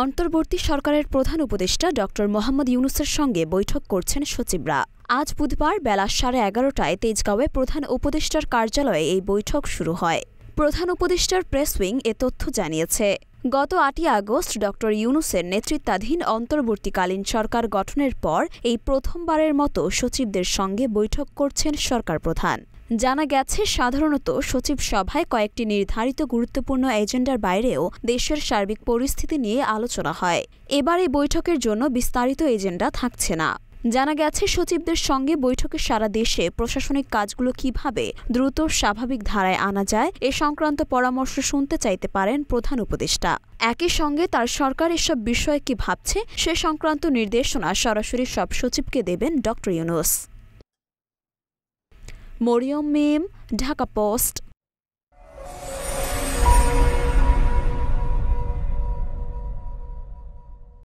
অন্তর্বর্তী সরকারের প্রধান উপদেষ্টা ড মোহাম্মদ ইউনূসের সঙ্গে বৈঠক করছেন সচিবরা। আজ বুধবার বেলা 11:30টায় তেজগাঁওয়ে প্রধান উপদেষ্টার কার্যালয়ে এই বৈঠক শুরু হয়। প্রধান উপদেষ্টার প্রেস উইং এ তথ্য জানিয়েছে। গত 8ই আগস্ট ড ইউনূসের নেতৃত্বাধীন অন্তর্বর্তীকালীন সরকার গঠনের পর এই প্রথমবারের মতো সচিবদের সঙ্গে বৈঠক করছেন সরকার প্রধান। জানা গেছে, সাধারণত সচিব সভায় কয়েকটি নির্ধারিত গুরুত্বপূর্ণ এজেন্ডার বাইরেও দেশের সার্বিক পরিস্থিতি নিয়ে আলোচনা হয়। এবার এই বৈঠকের জন্য বিস্তারিত এজেন্ডা থাকছে না। জানা গেছে, সচিবদের সঙ্গে বৈঠকে সারা দেশে প্রশাসনিক কাজগুলো কিভাবে দ্রুত স্বাভাবিক ধারায় আনা যায় এ সংক্রান্ত পরামর্শ শুনতে চাইতে পারেন প্রধান উপদেষ্টা। একই সঙ্গে তার সরকার এসব বিষয়ে কি ভাবছে সে সংক্রান্ত নির্দেশনা সরাসরি সব সচিবকে দেবেন ড ইউনূস। মরিয়ম মিম, ঢাকা পোস্ট।